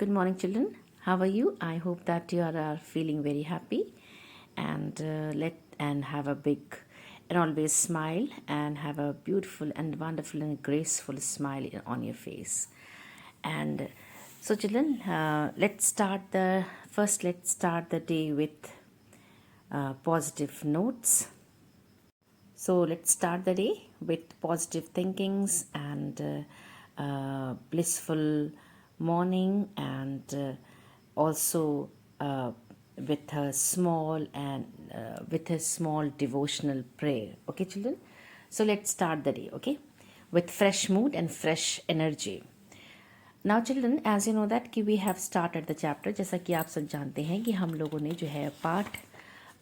Good morning, children. How are you? I hope that you are feeling very happy and have a big and always smile and have a beautiful and wonderful and graceful smile on your face. And so, children, let's start the day with positive notes. So let's start the day with positive thinkings and blissful morning, and also with a small devotional prayer. Okay, children. So let's start the day. Okay, with fresh mood and fresh energy. Now children, as you know that कि we have started the chapter. जैसा कि आप सब जानते हैं कि हम लोगों ने जो है पाठ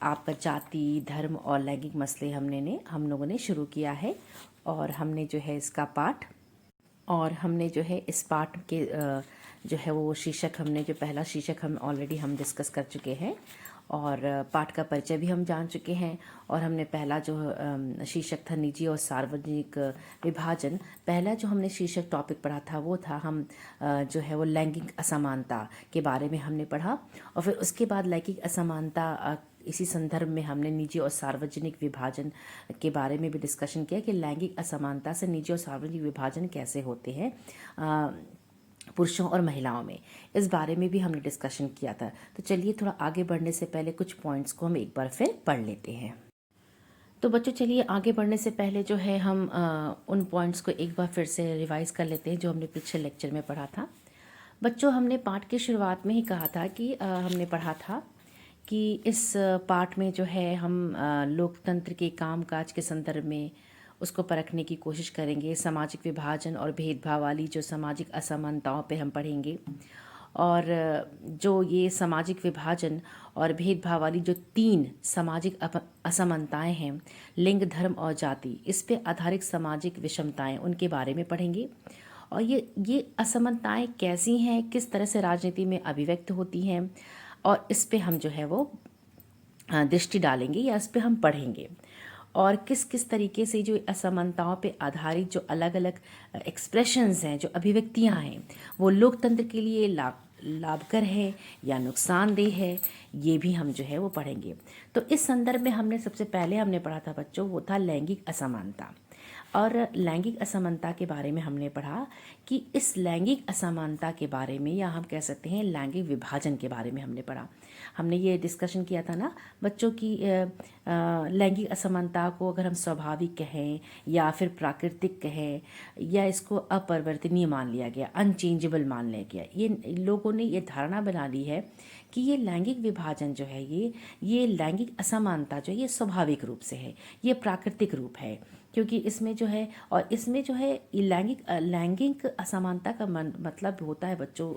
आपका जाति, धर्म और लैंगिक मसले हम लोगों ने शुरू किया है. और हमने जो है इसका पाठ और हमने जो है इस पाठ के जो है वो शीर्षक, हमने जो पहला शीर्षक हम ऑलरेडी हम डिस्कस कर चुके हैं, और पाठ का परिचय भी हम जान चुके हैं. और हमने पहला जो शीर्षक था निजी और सार्वजनिक विभाजन, पहला जो हमने शीर्षक टॉपिक पढ़ा था वो था हम जो है वो लैंगिक असमानता के बारे में हमने पढ़ा. और फिर उसके बाद लैंगिक असमानता इसी संदर्भ में हमने निजी और सार्वजनिक विभाजन के बारे में भी डिस्कशन किया कि लैंगिक असमानता से निजी और सार्वजनिक विभाजन कैसे होते हैं पुरुषों और महिलाओं में. इस बारे में भी हमने डिस्कशन किया था. तो चलिए थोड़ा आगे बढ़ने से पहले कुछ पॉइंट्स को हम एक बार फिर पढ़ लेते हैं. तो बच्चों चलिए आगे बढ़ने से पहले जो है हम उन पॉइंट्स को एक बार फिर से रिवाइज कर लेते हैं जो हमने पिछले लेक्चर में पढ़ा था. बच्चों, हमने पाठ की शुरुआत में ही कहा था कि हमने पढ़ा था कि इस पाठ में जो है हम लोकतंत्र के कामकाज के संदर्भ में उसको परखने की कोशिश करेंगे. सामाजिक विभाजन और भेदभाव वाली जो सामाजिक असमानताओं पे हम पढ़ेंगे. और जो ये सामाजिक विभाजन और भेदभाव वाली जो 3 सामाजिक असमानताएं हैं, लिंग, धर्म और जाति, इस पे आधारित सामाजिक विषमताएं, उनके बारे में पढ़ेंगे. और ये असमानताएं कैसी हैं, किस तरह से राजनीति में अभिव्यक्त होती हैं, और इस पे हम जो है वो दृष्टि डालेंगे या इस पे हम पढ़ेंगे. और किस किस तरीके से जो असमानताओं पे आधारित जो अलग अलग एक्सप्रेशंस हैं, जो अभिव्यक्तियां हैं, वो लोकतंत्र के लिए लाभकर है या नुकसानदेह है, ये भी हम जो है वो पढ़ेंगे. तो इस संदर्भ में हमने सबसे पहले हमने पढ़ा था बच्चों, वो था लैंगिक असमानता. और लैंगिक असमानता के बारे में हमने पढ़ा कि इस लैंगिक असमानता के बारे में, या हम कह सकते हैं लैंगिक विभाजन के बारे में हमने पढ़ा. हमने ये डिस्कशन किया था ना बच्चों की लैंगिक असमानता को अगर हम स्वाभाविक कहें या फिर प्राकृतिक कहें, या इसको अपरिवर्तनीय मान लिया गया, अनचेंजेबल मान लिया गया. ये लोगों ने ये धारणा बना ली है कि ये लैंगिक विभाजन जो है, ये लैंगिक असमानता जो है, ये स्वाभाविक रूप से है, ये प्राकृतिक रूप है. क्योंकि इसमें जो है, और इसमें जो है लैंगिक असमानता का मतलब होता है बच्चों,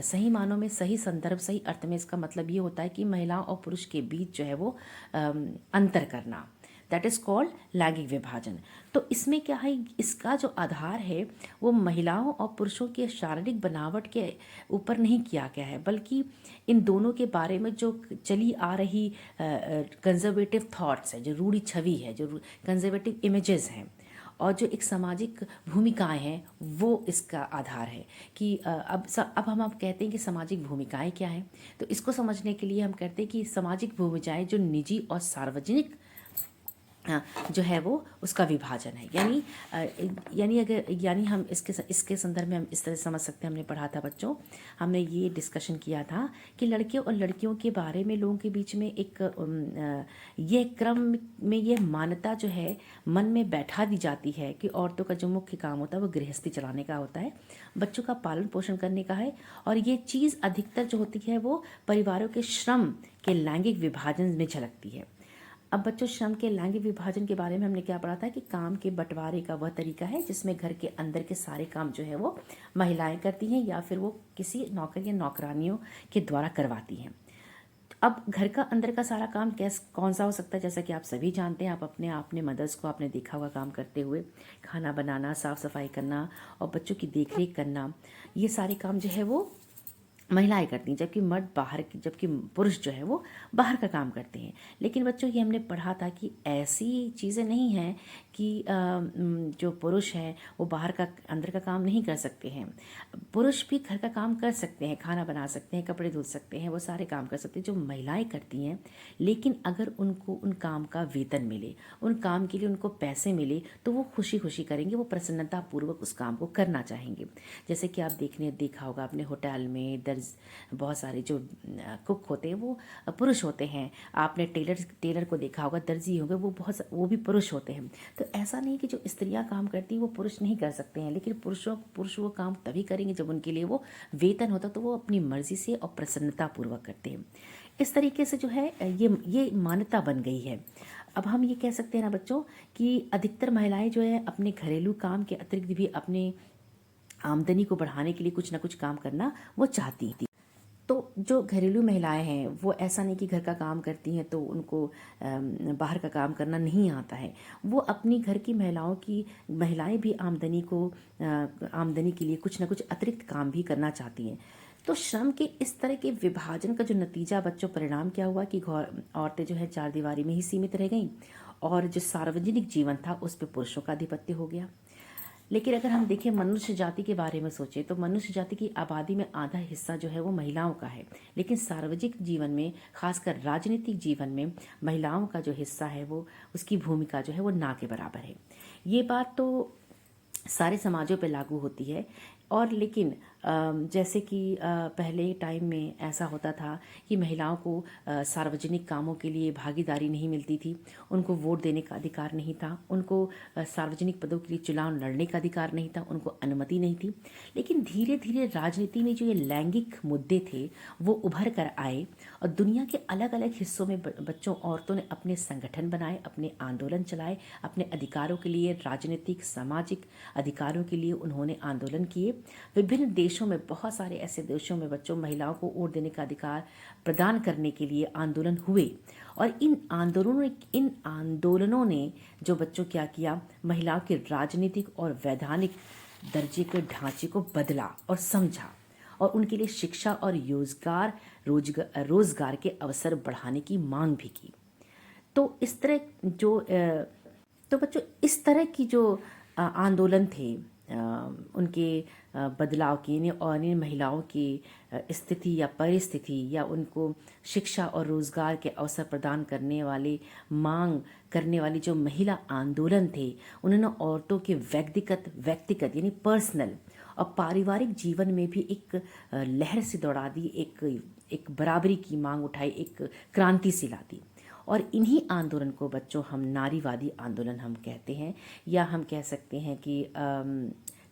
सही मानों में, सही संदर्भ, सही अर्थ में इसका मतलब ये होता है कि महिलाओं और पुरुष के बीच जो है वो अंतर करना. दैट इज़ कॉल्ड लैंगिक विभाजन. तो इसमें क्या है, इसका जो आधार है वो महिलाओं और पुरुषों के शारीरिक बनावट के ऊपर नहीं किया गया है, बल्कि इन दोनों के बारे में जो चली आ रही कंजर्वेटिव थॉट्स है, जो रूढ़ी छवि है, जो कंजर्वेटिव इमेजेस हैं, और जो एक सामाजिक भूमिकाएं हैं, वो इसका आधार है. कि अब हम कहते हैं कि सामाजिक भूमिकाएं क्या हैं. तो इसको समझने के लिए हम कहते हैं कि सामाजिक भूमिकाएं जो निजी और सार्वजनिक जो है वो उसका विभाजन है. यानी हम इसके संदर्भ में हम इस तरह समझ सकते हैं. हमने पढ़ा था बच्चों, हमने ये डिस्कशन किया था कि लड़के और लड़कियों के बारे में लोगों के बीच में एक ये क्रम में ये मान्यता जो है मन में बैठा दी जाती है कि औरतों का जो मुख्य काम होता है वो गृहस्थी चलाने का होता है, बच्चों का पालन पोषण करने का है. और ये चीज़ अधिकतर जो होती है वो परिवारों के श्रम के लैंगिक विभाजन में झलकती है. अब बच्चों, श्रम के लैंगिक विभाजन के बारे में हमने क्या पढ़ा था कि काम के बंटवारे का वह तरीका है जिसमें घर के अंदर के सारे काम जो है वो महिलाएं करती हैं, या फिर वो किसी नौकर या नौकरानियों के द्वारा करवाती हैं. अब घर का अंदर का सारा काम कौन सा हो सकता है, जैसा कि आप सभी जानते हैं. आप अपने मदर्स को आपने देखा हुआ काम करते हुए, खाना बनाना, साफ़ सफाई करना और बच्चों की देखरेख करना, ये सारे काम जो है वो महिलाएं करती हैं, जबकि मर्द बाहर की, जबकि पुरुष जो है वो बाहर का काम करते हैं। लेकिन बच्चों ये हमने पढ़ा था कि ऐसी चीज़ें नहीं हैं कि जो पुरुष हैं वो बाहर का अंदर का काम नहीं कर सकते हैं। पुरुष भी घर का काम कर सकते हैं, खाना बना सकते हैं, कपड़े धुल सकते हैं, वो सारे काम कर सकते हैं जो महिलाएं करती हैं। लेकिन अगर उनको उन काम का वेतन मिले, उन काम के लिए उनको पैसे मिले, तो वो खुशी खुशी करेंगे, वो प्रसन्नतापूर्वक उस काम को करना चाहेंगे। जैसे कि आप देखा होगा अपने होटल में बहुत सारे जो कुक होते हैं वो पुरुष होते हैं। आपने टेलर को देखा होगा, दर्जी होंगे, वो भी पुरुष होते हैं। तो ऐसा नहीं कि जो स्त्रियां काम करती हैं वो पुरुष नहीं कर सकते हैं, लेकिन पुरुष वो काम तभी करेंगे जब उनके लिए वो वेतन होता, तो वो अपनी मर्जी से और प्रसन्नता पूर्वक करते हैं। इस तरीके से जो है ये मान्यता बन गई है। अब हम ये कह सकते हैं ना बच्चों कि अधिकतर महिलाएं जो है अपने घरेलू काम के अतिरिक्त भी अपने आमदनी को बढ़ाने के लिए कुछ ना कुछ काम करना वो चाहती थी। तो जो घरेलू महिलाएं हैं वो ऐसा नहीं कि घर का काम करती हैं तो उनको बाहर का काम करना नहीं आता है। वो अपनी घर की महिलाएं भी आमदनी के लिए कुछ ना कुछ अतिरिक्त काम भी करना चाहती हैं। तो श्रम के इस तरह के विभाजन का जो नतीजा बच्चों परिणाम क्या हुआ कि औरतें जो है चार दीवारी में ही सीमित रह गईं और जो सार्वजनिक जीवन था उस पर पुरुषों का आधिपत्य हो गया। लेकिन अगर हम देखें मनुष्य जाति के बारे में सोचें तो मनुष्य जाति की आबादी में आधा हिस्सा जो है वो महिलाओं का है। लेकिन सार्वजनिक जीवन में, खासकर राजनीतिक जीवन में, महिलाओं का जो हिस्सा है वो, उसकी भूमिका जो है वो ना के बराबर है। ये बात तो सारे समाजों पे लागू होती है। और लेकिन जैसे कि पहले टाइम में ऐसा होता था कि महिलाओं को सार्वजनिक कामों के लिए भागीदारी नहीं मिलती थी, उनको वोट देने का अधिकार नहीं था, उनको सार्वजनिक पदों के लिए चुनाव लड़ने का अधिकार नहीं था, उनको अनुमति नहीं थी। लेकिन धीरे धीरे राजनीति में जो ये लैंगिक मुद्दे थे वो उभर कर आए और दुनिया के अलग अलग हिस्सों में बच्चों औरतों ने अपने संगठन बनाए, अपने आंदोलन चलाए, अपने अधिकारों के लिए, राजनीतिक सामाजिक अधिकारों के लिए उन्होंने आंदोलन किए। विभिन्न देशों में, बहुत सारे ऐसे देशों में बच्चों महिलाओं को वोट देने का अधिकार प्रदान करने के लिए आंदोलन हुए। और इन आंदोलनों ने जो बच्चों क्या किया, महिलाओं के राजनीतिक और वैधानिक दर्जे के ढांचे को बदला और समझा और उनके लिए शिक्षा और रोजगार के अवसर बढ़ाने की मांग भी की। तो इस तरह जो तो बच्चों इस तरह की जो आंदोलन थे, उनके बदलाव की और इन महिलाओं की स्थिति या परिस्थिति या उनको शिक्षा और रोजगार के अवसर प्रदान करने वाले मांग करने वाली जो महिला आंदोलन थे, उन्होंने औरतों के व्यक्तिगत यानी पर्सनल और पारिवारिक जीवन में भी एक लहर सी दौड़ा दी, एक बराबरी की मांग उठाई, एक क्रांति सी ला दी। और इन्हीं आंदोलन को बच्चों हम नारीवादी आंदोलन हम कहते हैं, या हम कह सकते हैं कि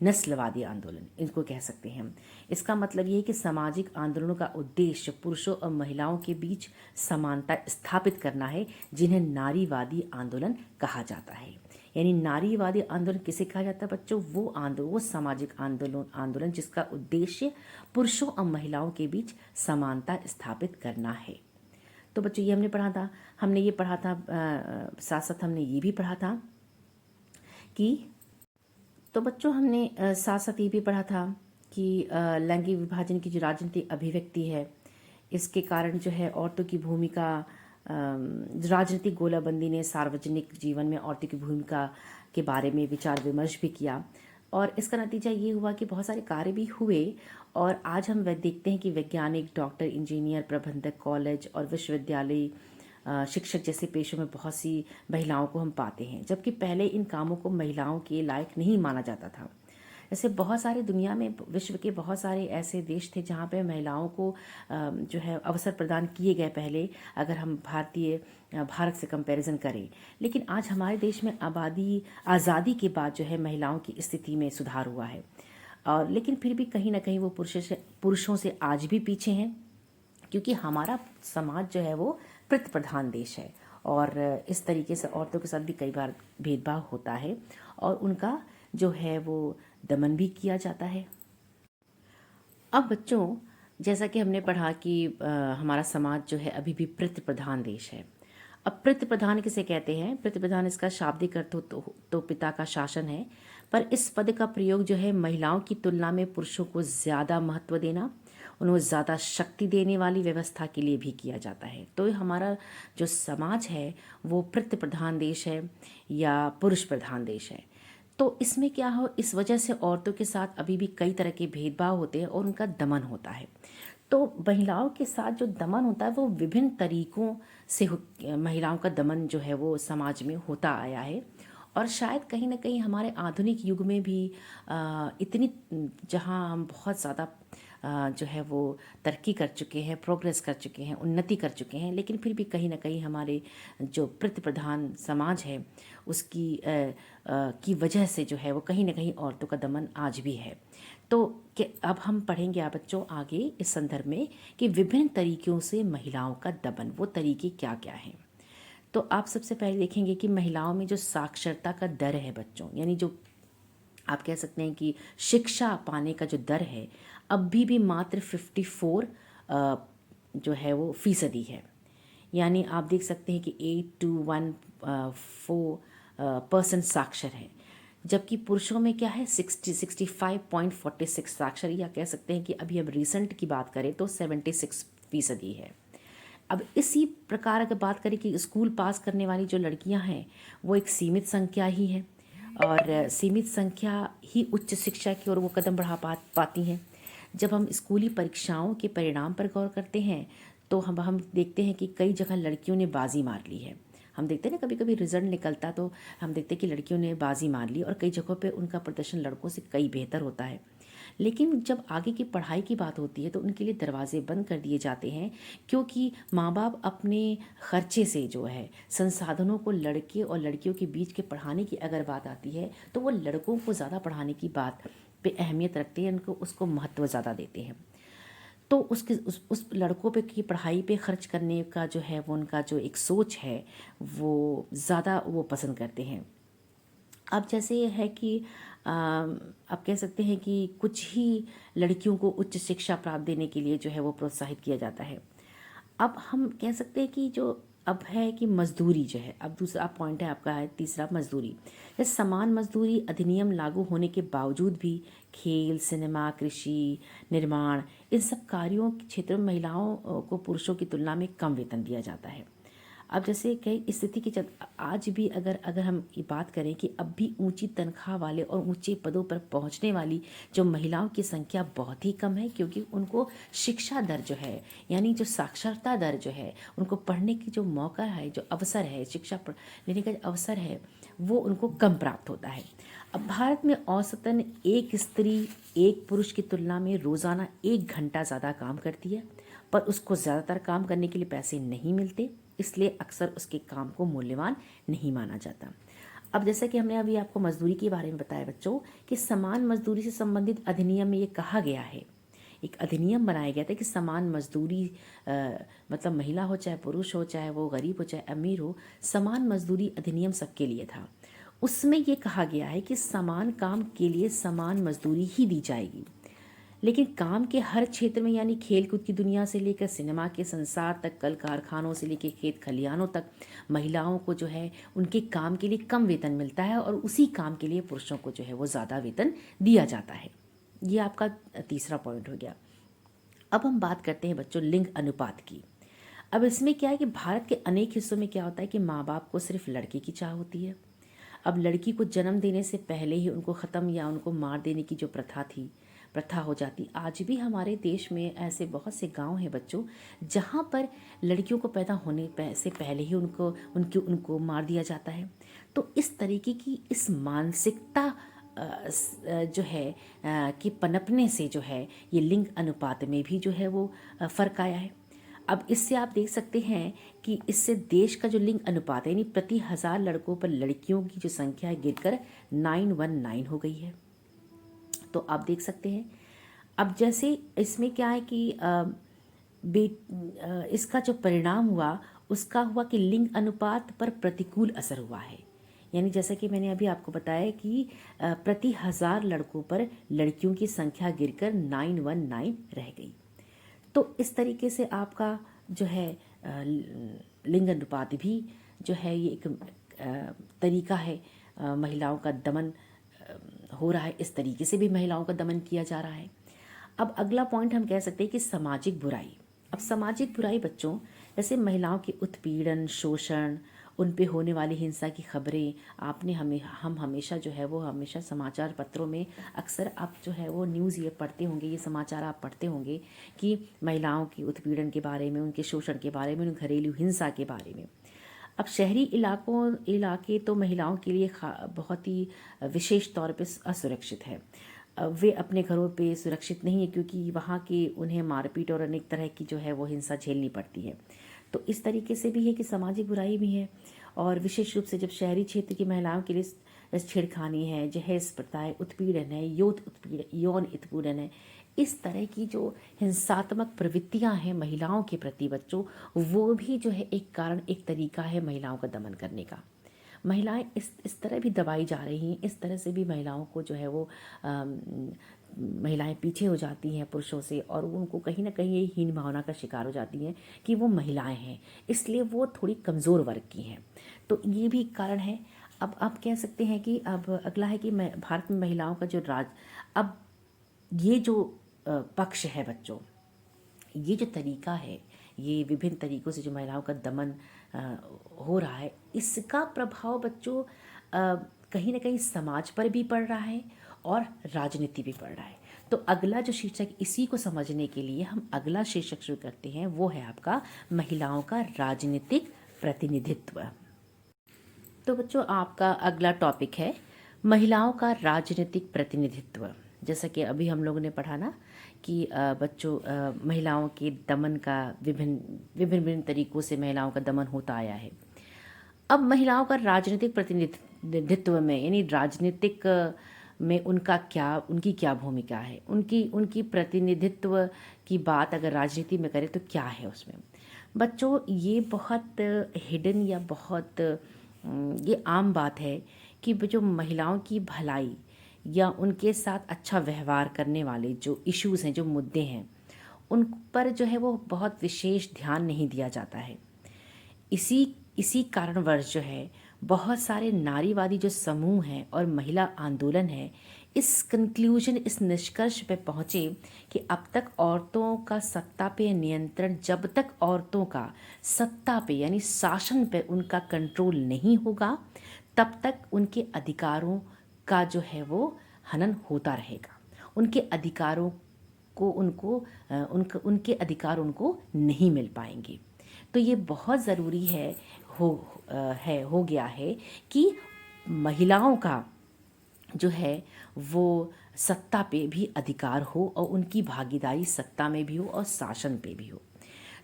नस्लवादी आंदोलन इनको कह सकते हैं हम। इसका मतलब ये है कि सामाजिक आंदोलनों का उद्देश्य पुरुषों और महिलाओं के बीच समानता स्थापित करना है, जिन्हें नारीवादी आंदोलन कहा जाता है। यानी नारीवादी आंदोलन किसे कहा जाता है बच्चों? वो सामाजिक आंदोलन जिसका उद्देश्य पुरुषों और महिलाओं के बीच समानता स्थापित करना है। तो बच्चों ये हमने ये पढ़ा था, साथ साथ हमने ये भी पढ़ा था कि ये भी पढ़ा था कि लैंगिक विभाजन की जो राजनीतिक अभिव्यक्ति है, इसके कारण जो है औरतों की भूमिका, राजनीतिक गोलाबंदी ने सार्वजनिक जीवन में औरतों की भूमिका के बारे में विचार विमर्श भी किया और इसका नतीजा ये हुआ कि बहुत सारे कार्य भी हुए। और आज हम देखते हैं कि वैज्ञानिक, डॉक्टर, इंजीनियर, प्रबंधक, कॉलेज और विश्वविद्यालय, शिक्षक जैसे पेशों में बहुत सी महिलाओं को हम पाते हैं, जबकि पहले इन कामों को महिलाओं के लायक नहीं माना जाता था। ऐसे बहुत सारे दुनिया में, विश्व के बहुत सारे ऐसे देश थे जहाँ पे महिलाओं को जो है अवसर प्रदान किए गए पहले, अगर हम भारत से कंपैरिजन करें। लेकिन आज हमारे देश में आज़ादी के बाद जो है महिलाओं की स्थिति में सुधार हुआ है, और लेकिन फिर भी कहीं ना कहीं वो पुरुषों से आज भी पीछे हैं, क्योंकि हमारा समाज जो है वो प्रति प्रधान देश है और इस तरीके से औरतों के साथ भी कई बार भेदभाव होता है और उनका जो है वो दमन भी किया जाता है। अब बच्चों जैसा कि हमने पढ़ा कि हमारा समाज जो है अभी भी प्रति प्रधान देश है। अब प्रति प्रधान किसे कहते हैं? प्रति प्रधान, इसका शाब्दिक अर्थ तो पिता का शासन है, पर इस पद का प्रयोग जो है महिलाओं की तुलना में पुरुषों को ज़्यादा महत्व देना, उन्हें ज़्यादा शक्ति देने वाली व्यवस्था के लिए भी किया जाता है। तो हमारा जो समाज है वो प्रत्य प्रधान देश है या पुरुष प्रधान देश है। तो इसमें क्या हो, इस वजह से औरतों के साथ अभी भी कई तरह के भेदभाव होते हैं और उनका दमन होता है। तो महिलाओं के साथ जो दमन होता है वो विभिन्न तरीकों से महिलाओं का दमन जो है वो समाज में होता आया है। और शायद कहीं ना कहीं हमारे आधुनिक युग में भी इतनी जहाँ हम बहुत ज़्यादा जो है वो तरक्की कर चुके हैं, प्रोग्रेस कर चुके हैं, उन्नति कर चुके हैं, लेकिन फिर भी कहीं ना कहीं हमारे जो प्रति प्रधान समाज है उसकी की वजह से जो है वो कहीं ना कहीं औरतों का दमन आज भी है। तो अब हम पढ़ेंगे आप बच्चों आगे इस संदर्भ में कि विभिन्न तरीक़ों से महिलाओं का दमन, वो तरीके क्या क्या हैं। तो आप सबसे पहले देखेंगे कि महिलाओं में जो साक्षरता का दर है बच्चों, यानी जो आप कह सकते हैं कि शिक्षा पाने का जो दर है, अभी भी मात्र 54 जो है वो फीसदी है। यानी आप देख सकते हैं कि 8 to 1 4% साक्षर है, जबकि पुरुषों में क्या है 65.46 साक्षर, या कह सकते हैं कि अभी अब रिसेंट की बात करें तो 76% है। अब इसी प्रकार अगर बात करें कि स्कूल पास करने वाली जो लड़कियां हैं वो एक सीमित संख्या ही है, और सीमित संख्या ही उच्च शिक्षा की ओर वो कदम बढ़ा पाती हैं। जब हम स्कूली परीक्षाओं के परिणाम पर गौर करते हैं तो हम देखते हैं कि कई जगह लड़कियों ने बाजी मार ली है। हम देखते हैं ना, कभी कभी रिजल्ट निकलता तो हम देखते हैं कि लड़कियों ने बाजी मार ली और कई जगहों पे उनका प्रदर्शन लड़कों से कई बेहतर होता है। लेकिन जब आगे की पढ़ाई की बात होती है तो उनके लिए दरवाजे बंद कर दिए जाते हैं, क्योंकि माँ बाप अपने खर्चे से जो है संसाधनों को लड़के और लड़कियों के बीच के पढ़ाने की अगर बात आती है तो वो लड़कों को ज़्यादा पढ़ाने की बात पे अहमियत रखते हैं, उनको उसको महत्व ज़्यादा देते हैं। तो उसके उस लड़कों पे की पढ़ाई पे खर्च करने का जो है वो उनका जो एक सोच है वो ज़्यादा वो पसंद करते हैं। अब जैसे ये है कि आप कह सकते हैं कि कुछ ही लड़कियों को उच्च शिक्षा प्राप्त देने के लिए जो है वो प्रोत्साहित किया जाता है। अब हम कह सकते हैं कि जो अब है कि मजदूरी जो है, अब दूसरा पॉइंट है आपका है तीसरा, मजदूरी। जैसे समान मजदूरी अधिनियम लागू होने के बावजूद भी खेल, सिनेमा, कृषि, निर्माण, इन सब कार्यों के क्षेत्र में महिलाओं को पुरुषों की तुलना में कम वेतन दिया जाता है। अब जैसे कई स्थिति की आज भी अगर अगर हम ये बात करें कि अब भी ऊंची तनख्वाह वाले और ऊंचे पदों पर पहुंचने वाली जो महिलाओं की संख्या बहुत ही कम है, क्योंकि उनको शिक्षा दर जो है, यानी जो साक्षरता दर जो है, उनको पढ़ने की जो मौका है, जो अवसर है, शिक्षा लेने का अवसर है, वो उनको कम प्राप्त होता है। अब भारत में औसतन एक स्त्री एक पुरुष की तुलना में रोज़ाना 1 घंटा ज़्यादा काम करती है, पर उसको ज़्यादातर काम करने के लिए पैसे नहीं मिलते, इसलिए अक्सर उसके काम को मूल्यवान नहीं माना जाता। अब जैसा कि हमने अभी आपको मजदूरी के बारे में बताया बच्चों कि समान मजदूरी से संबंधित अधिनियम में ये कहा गया है, एक अधिनियम बनाया गया था कि समान मजदूरी मतलब महिला हो चाहे पुरुष हो, चाहे वो गरीब हो चाहे अमीर हो, समान मजदूरी अधिनियम सबके लिए था। उसमें ये कहा गया है कि समान काम के लिए समान मजदूरी ही दी जाएगी, लेकिन काम के हर क्षेत्र में, यानी खेलकूद की दुनिया से लेकर सिनेमा के संसार तक, कल कारखानों से लेकर खेत खलिहानों तक, महिलाओं को जो है उनके काम के लिए कम वेतन मिलता है और उसी काम के लिए पुरुषों को जो है वो ज़्यादा वेतन दिया जाता है। ये आपका तीसरा पॉइंट हो गया। अब हम बात करते हैं बच्चों लिंग अनुपात की। अब इसमें क्या है कि भारत के अनेक हिस्सों में क्या होता है कि माँ बाप को सिर्फ लड़के की चाह होती है। अब लड़की को जन्म देने से पहले ही उनको ख़त्म या उनको मार देने की जो प्रथा हो जाती। आज भी हमारे देश में ऐसे बहुत से गांव हैं बच्चों जहां पर लड़कियों को पैदा होने से पहले ही उनको मार दिया जाता है। तो इस तरीके की इस मानसिकता जो है कि पनपने से जो है ये लिंग अनुपात में भी जो है वो फ़र्क आया है। अब इससे आप देख सकते हैं कि इससे देश का जो लिंग अनुपात है, यानी प्रति 1000 लड़कों पर लड़कियों की जो संख्या है गिरकर 919 हो गई है। तो आप देख सकते हैं। अब जैसे इसमें क्या है कि इसका जो परिणाम हुआ उसका हुआ कि लिंग अनुपात पर प्रतिकूल असर हुआ है। यानी जैसा कि मैंने अभी आपको बताया कि प्रति 1000 लड़कों पर लड़कियों की संख्या गिरकर 919 रह गई। तो इस तरीके से आपका जो है लिंग अनुपात भी जो है ये एक तरीका है, महिलाओं का दमन हो रहा है, इस तरीके से भी महिलाओं का दमन किया जा रहा है। अब अगला पॉइंट हम कह सकते हैं कि सामाजिक बुराई। अब सामाजिक बुराई बच्चों, जैसे महिलाओं के उत्पीड़न, शोषण, उन पे होने वाली हिंसा की खबरें आपने हम हमेशा जो है वो हमेशा समाचार पत्रों में अक्सर आप जो है वो न्यूज़ ये पढ़ते होंगे, ये समाचार आप पढ़ते होंगे कि महिलाओं के उत्पीड़न के बारे में, उनके शोषण के बारे में, उन घरेलू हिंसा के बारे में। अब शहरी इलाके तो महिलाओं के लिए बहुत ही विशेष तौर पे असुरक्षित है। वे अपने घरों पे सुरक्षित नहीं है क्योंकि वहाँ के उन्हें मारपीट और अनेक तरह की जो है वो हिंसा झेलनी पड़ती है। तो इस तरीके से भी है कि सामाजिक बुराई भी है। और विशेष रूप से जब शहरी क्षेत्र की महिलाओं के लिए छेड़खानी है, जहेज प्रथा है, उत्पीड़न है, यौन उत्पीड़न है, इस तरह की जो हिंसात्मक प्रवृत्तियां हैं महिलाओं के प्रति बच्चों, वो भी जो है एक कारण, एक तरीका है महिलाओं का दमन करने का। महिलाएं इस तरह भी दबाई जा रही हैं, इस तरह से भी महिलाओं को जो है वो महिलाएं पीछे हो जाती हैं पुरुषों से, और उनको कहीं ना कहीं ये हीन भावना का शिकार हो जाती हैं कि वो महिलाएं हैं, इसलिए वो थोड़ी कमज़ोर वर्ग की हैं। तो ये भी कारण है। अब आप कह सकते हैं कि अब अगला है कि भारत में महिलाओं का जो अब ये जो पक्ष है बच्चों, ये जो तरीका है, ये विभिन्न तरीक़ों से जो महिलाओं का दमन हो रहा है, इसका प्रभाव बच्चों कहीं ना कहीं समाज पर भी पड़ रहा है और राजनीति भी पड़ रहा है। तो अगला जो शीर्षक, इसी को समझने के लिए हम अगला शीर्षक शुरू करते हैं, वो है आपका महिलाओं का राजनीतिक प्रतिनिधित्व। तो बच्चों आपका अगला टॉपिक है महिलाओं का राजनीतिक प्रतिनिधित्व। जैसा कि अभी हम लोगों ने पढ़ा ना कि बच्चों महिलाओं के दमन का विभिन्न तरीक़ों से महिलाओं का दमन होता आया है। अब महिलाओं का राजनीतिक प्रतिनिधित्व में, यानी राजनीतिक में उनकी क्या भूमिका है, उनकी प्रतिनिधित्व की बात अगर राजनीति में करें तो क्या है उसमें बच्चों। ये बहुत हिडन या बहुत ये आम बात है कि जो महिलाओं की भलाई या उनके साथ अच्छा व्यवहार करने वाले जो इश्यूज़ हैं, जो मुद्दे हैं, उन पर जो है वो बहुत विशेष ध्यान नहीं दिया जाता है। इसी कारणवश जो है बहुत सारे नारीवादी जो समूह हैं और महिला आंदोलन है, इस निष्कर्ष पे पहुँचे कि अब तक औरतों का सत्ता पे नियंत्रण, जब तक औरतों का सत्ता पे यानी शासन पे उनका कंट्रोल नहीं होगा, तब तक उनके अधिकारों का जो है वो हनन होता रहेगा। उनके अधिकारों को उनके अधिकार उनको नहीं मिल पाएंगे। तो ये बहुत ज़रूरी हो गया है कि महिलाओं का जो है वो सत्ता पे भी अधिकार हो और उनकी भागीदारी सत्ता में भी हो और शासन पे भी हो।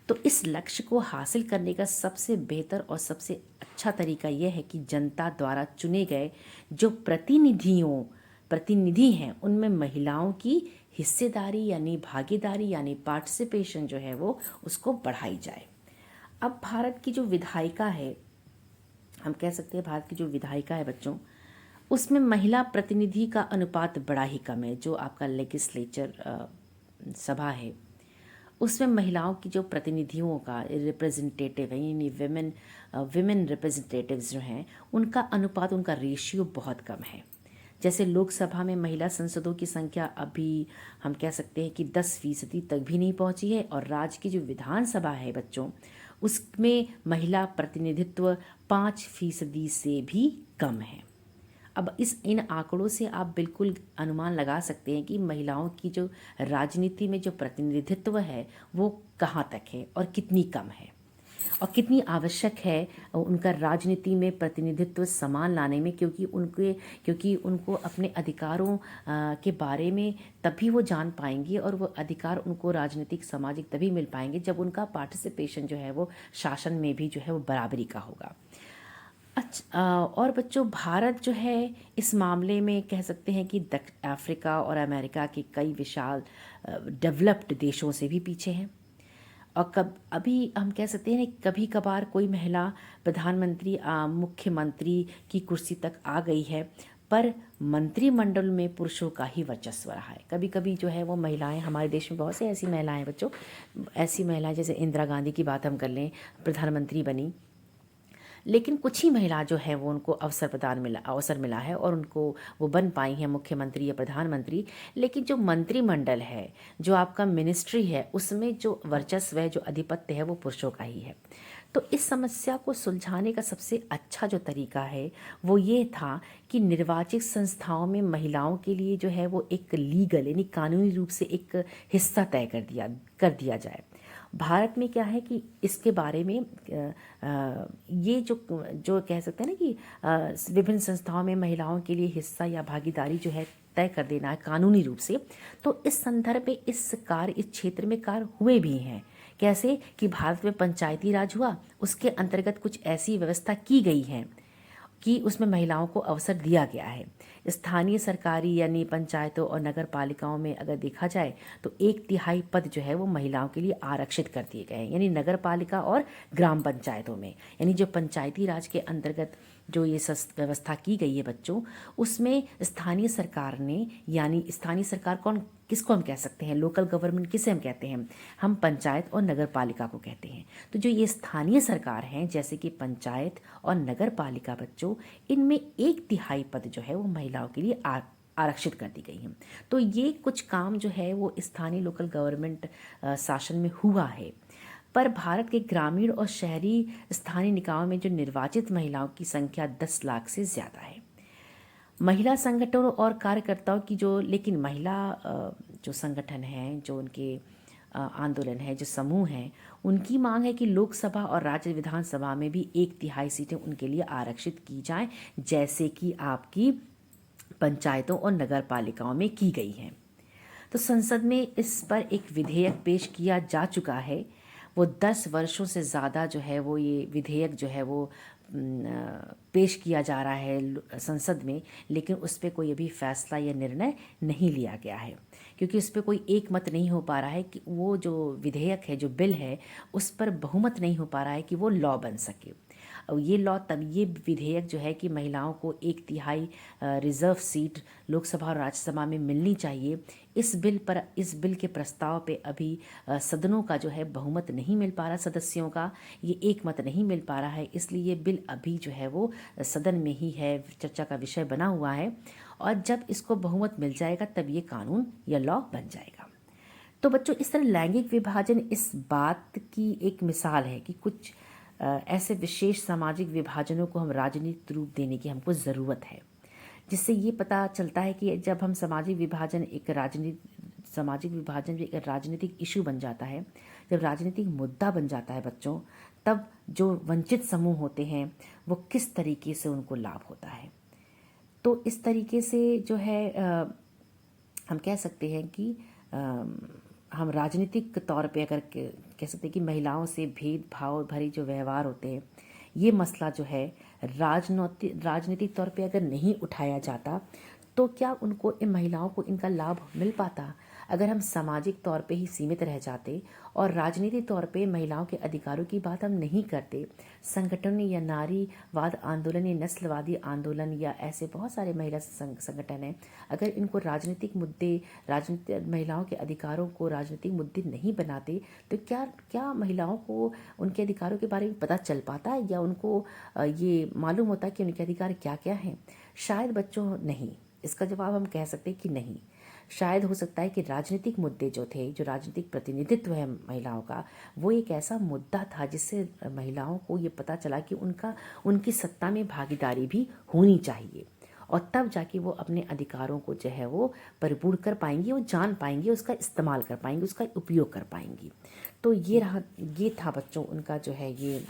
तो इस लक्ष्य को हासिल करने का सबसे बेहतर और सबसे अच्छा तरीका यह है कि जनता द्वारा चुने गए जो प्रतिनिधि हैं, उनमें महिलाओं की हिस्सेदारी यानी भागीदारी यानी पार्टिसिपेशन जो है वो उसको बढ़ाई जाए। अब भारत की जो विधायिका है, हम कह सकते हैं भारत की जो विधायिका है बच्चों, उसमें महिला प्रतिनिधि का अनुपात बड़ा ही कम है। जो आपका लेजिस्लेचर सभा है, उसमें महिलाओं की जो प्रतिनिधियों का रिप्रेजेंटेटिव है, यानी विमेन रिप्रेजेंटेटिव्स जो हैं, उनका अनुपात, उनका रेशियो बहुत कम है। जैसे लोकसभा में महिला सांसदों की संख्या अभी हम कह सकते हैं कि 10% तक भी नहीं पहुंची है, और राज्य की जो विधानसभा है बच्चों, उसमें महिला प्रतिनिधित्व 5% से भी कम है। अब इन आंकड़ों से आप बिल्कुल अनुमान लगा सकते हैं कि महिलाओं की जो राजनीति में जो प्रतिनिधित्व है वो कहाँ तक है और कितनी कम है, और कितनी आवश्यक है उनका राजनीति में प्रतिनिधित्व समान लाने में, क्योंकि उनको अपने अधिकारों के बारे में तभी वो जान पाएंगे और वो अधिकार उनको राजनीतिक सामाजिक तभी मिल पाएंगे जब उनका पार्टिसिपेशन जो है वो शासन में भी जो है वो बराबरी का होगा। अच्छा, और बच्चों भारत जो है इस मामले में कह सकते हैं कि अफ्रीका और अमेरिका के कई विशाल डेवलप्ड देशों से भी पीछे हैं। और अभी हम कह सकते हैं कभी कभार कोई महिला प्रधानमंत्री मुख्यमंत्री की कुर्सी तक आ गई है, पर मंत्रिमंडल में पुरुषों का ही वर्चस्व रहा है। कभी कभी जो है वो महिलाएं, हमारे देश में बहुत सी ऐसी महिलाएं बच्चों, ऐसी महिलाएं जैसे इंदिरा गांधी की बात हम कर लें, प्रधानमंत्री बनी, लेकिन कुछ ही महिला जो है वो उनको अवसर मिला है और उनको वो बन पाई हैं मुख्यमंत्री या प्रधानमंत्री। लेकिन जो मंत्रिमंडल है, जो आपका मिनिस्ट्री है, उसमें जो वर्चस्व है, जो आधिपत्य है, वो पुरुषों का ही है। तो इस समस्या को सुलझाने का सबसे अच्छा जो तरीका है वो ये था कि निर्वाचित संस्थाओं में महिलाओं के लिए जो है वो एक लीगल यानी कानूनी रूप से एक हिस्सा तय कर दिया जाए। भारत में क्या है कि इसके बारे में ये जो जो कह सकते हैं ना कि विभिन्न संस्थाओं में महिलाओं के लिए हिस्सा या भागीदारी जो है तय कर देना है कानूनी रूप से। तो इस संदर्भ में इस क्षेत्र में कार्य हुए भी हैं। कैसे कि भारत में पंचायती राज हुआ, उसके अंतर्गत कुछ ऐसी व्यवस्था की गई है कि उसमें महिलाओं को अवसर दिया गया है। स्थानीय सरकारी यानी पंचायतों और नगर पालिकाओं में अगर देखा जाए तो 1/3 पद जो है वो महिलाओं के लिए आरक्षित कर दिए गए हैं, यानी नगर पालिका और ग्राम पंचायतों में, यानी जो पंचायती राज के अंतर्गत जो ये व्यवस्था की गई है बच्चों, उसमें स्थानीय सरकार ने, यानी स्थानीय सरकार किसको हम कह सकते हैं, लोकल गवर्नमेंट किसे हम कहते हैं, हम पंचायत और नगर पालिका को कहते हैं। तो जो ये स्थानीय सरकार हैं जैसे कि पंचायत और नगर पालिका बच्चों, इनमें 1/3 पद जो है वो महिलाओं के लिए आरक्षित कर दी गई हैं। तो ये कुछ काम जो है वो स्थानीय लोकल गवर्नमेंट शासन में हुआ है। पर भारत के ग्रामीण और शहरी स्थानीय निकायों में जो निर्वाचित महिलाओं की संख्या 10 लाख से ज़्यादा है। महिला संगठनों और कार्यकर्ताओं की जो, लेकिन महिला जो संगठन हैं, जो उनके आंदोलन है, जो समूह हैं, उनकी मांग है कि लोकसभा और राज्य विधानसभा में भी 1/3 सीटें उनके लिए आरक्षित की जाएं, जैसे कि आपकी पंचायतों और नगर पालिकाओं में की गई हैं। तो संसद में इस पर एक विधेयक पेश किया जा चुका है। वो 10 वर्षों से ज़्यादा जो है वो ये विधेयक जो है वो पेश किया जा रहा है संसद में, लेकिन उस पर कोई अभी फैसला या निर्णय नहीं लिया गया है, क्योंकि उस पर कोई एक मत नहीं हो पा रहा है कि वो जो विधेयक है, जो बिल है, उस पर बहुमत नहीं हो पा रहा है कि वो लॉ बन सके। और ये विधेयक जो है कि महिलाओं को 1/3 रिजर्व सीट लोकसभा और राज्यसभा में मिलनी चाहिए, इस बिल के प्रस्ताव पे अभी सदनों का जो है बहुमत नहीं मिल पा रहा, सदस्यों का ये एक मत नहीं मिल पा रहा है। इसलिए ये बिल अभी जो है वो सदन में ही है, चर्चा का विषय बना हुआ है, और जब इसको बहुमत मिल जाएगा तब ये कानून या लॉ बन जाएगा। तो बच्चों, इस तरह लैंगिक विभाजन इस बात की एक मिसाल है कि कुछ ऐसे विशेष सामाजिक विभाजनों को हम राजनीतिक रूप देने की हमको ज़रूरत है, जिससे ये पता चलता है कि जब हम सामाजिक विभाजन एक राजनीतिक इशू बन जाता है, जब राजनीतिक मुद्दा बन जाता है बच्चों, तब जो वंचित समूह होते हैं वो किस तरीके से उनको लाभ होता है। तो इस तरीके से जो है हम कह सकते हैं कि हम राजनीतिक तौर पे अगर कह सकते हैं कि महिलाओं से भेदभाव भरे जो व्यवहार होते हैं, ये मसला जो है राजनीतिक तौर पे अगर नहीं उठाया जाता तो क्या उनको, इन महिलाओं को इनका लाभ मिल पाता? अगर हम सामाजिक तौर पे ही सीमित रह जाते और राजनीतिक तौर पे महिलाओं के अधिकारों की बात हम नहीं करते, संगठन या नारीवाद आंदोलन या नस्लवादी आंदोलन या ऐसे बहुत सारे महिला संगठन हैं, अगर इनको महिलाओं के अधिकारों को राजनीतिक मुद्दे नहीं बनाते, तो क्या महिलाओं को उनके अधिकारों के बारे में पता चल पाता है या उनको ये मालूम होता है कि उनके अधिकार क्या क्या हैं? शायद बच्चों नहीं। इसका जवाब हम कह सकते हैं कि नहीं। शायद हो सकता है कि राजनीतिक मुद्दे जो थे, जो राजनीतिक प्रतिनिधित्व है महिलाओं का, वो एक ऐसा मुद्दा था जिससे महिलाओं को ये पता चला कि उनकी सत्ता में भागीदारी भी होनी चाहिए, और तब जाके वो अपने अधिकारों को जो है वो परिपूर्ण कर पाएंगी, वो जान पाएंगी, उसका इस्तेमाल कर पाएंगी, उसका उपयोग कर पाएंगी। तो ये था बच्चों उनका जो है ये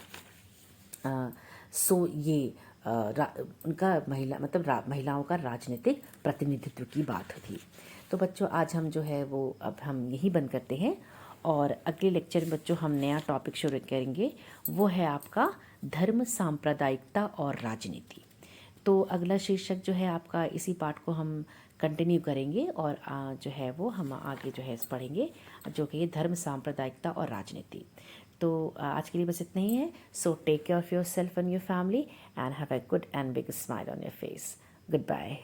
उनका महिलाओं का राजनीतिक प्रतिनिधित्व की बात थी। तो बच्चों, आज हम जो है वो अब हम यही बंद करते हैं, और अगले लेक्चर में बच्चों हम नया टॉपिक शुरू करेंगे, वो है आपका धर्म, सांप्रदायिकता और राजनीति। तो अगला शीर्षक जो है आपका, इसी पाठ को हम कंटिन्यू करेंगे और जो है वो हम आगे जो है पढ़ेंगे, जो कि धर्म, सांप्रदायिकता और राजनीति। तो आज के लिए बस इतना ही है। So take care of yourself and your family and have a good and big smile on your face. Good bye.